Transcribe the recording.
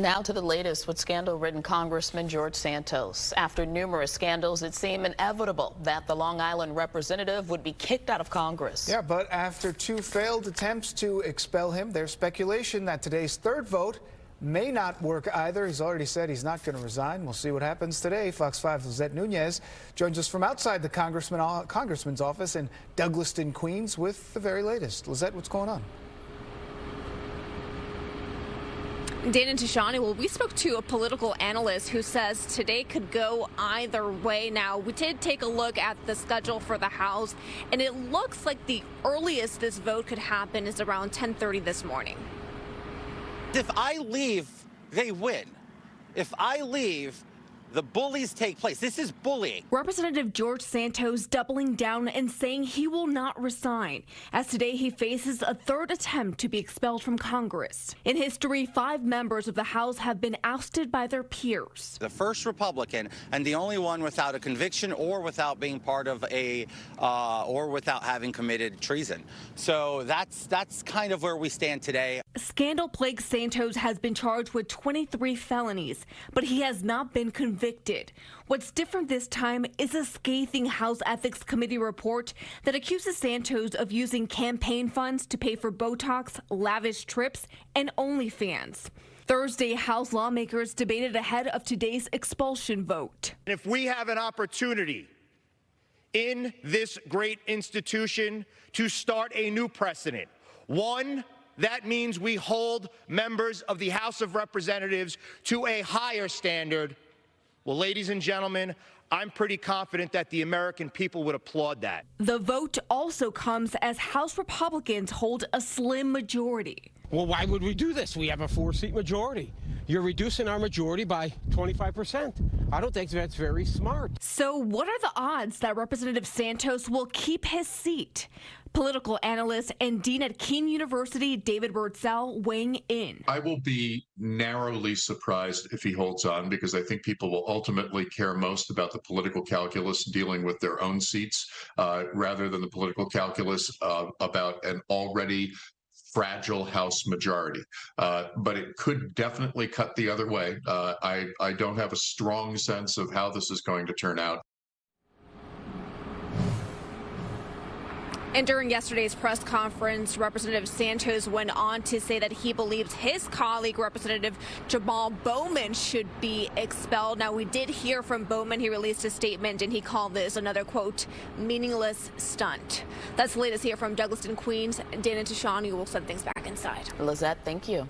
Now to the latest with scandal-ridden Congressman George Santos. After numerous scandals, it seemed inevitable that the Long Island representative would be kicked out of Congress. Yeah, but after two failed attempts to expel him, there's speculation that today's third vote may not work either. He's already said he's not going to resign. We'll see what happens today. Fox 5's Lissette Nunez joins us from outside the congressman's office in Douglaston, Queens, with the very latest. Lissette, what's going on? Dana and Tashani, well, we spoke to a political analyst who says today could go either way. Now, we did take a look at the schedule for the House, and it looks like the earliest this vote could happen is around 10:30 this morning. If I leave, they win. If I leave, the bullies take place. This is bullying. Representative George Santos doubling down and saying he will not resign, as today he faces a third attempt to be expelled from Congress. In history, 5 members of the House have been ousted by their peers. The first Republican and the only one without a conviction or without being part of or without having committed treason. So that's kind of where we stand today. Scandal-plagued Santos has been charged with 23 felonies, but he has not been convicted. What's different this time is a scathing House Ethics Committee report that accuses Santos of using campaign funds to pay for Botox, lavish trips, and OnlyFans. Thursday, House lawmakers debated ahead of today's expulsion vote. If we have an opportunity in this great institution to start a new precedent, one, that means we hold members of the House of Representatives to a higher standard. Well, ladies and gentlemen, I'm pretty confident that the American people would applaud that. The vote also comes as House Republicans hold a slim majority. Well, why would we do this? We have a 4-seat majority. You're reducing our majority by 25%. I don't think that's very smart. So what are the odds that Representative Santos will keep his seat? Political analyst and dean at Keene University, David Birdsell, weighing in. I will be narrowly surprised if he holds on, because I think people will ultimately care most about the political calculus dealing with their own seats rather than the political calculus about an already fragile House majority. But it could definitely cut the other way. I don't have a strong sense of how this is going to turn out. And during yesterday's press conference, Representative Santos went on to say that he believes his colleague, Representative Jamal Bowman, should be expelled. Now, we did hear from Bowman. He released a statement, and he called this another, quote, meaningless stunt. That's the latest here from Douglaston, Queens. Dana and Tashani will send things back inside. Lissette, thank you.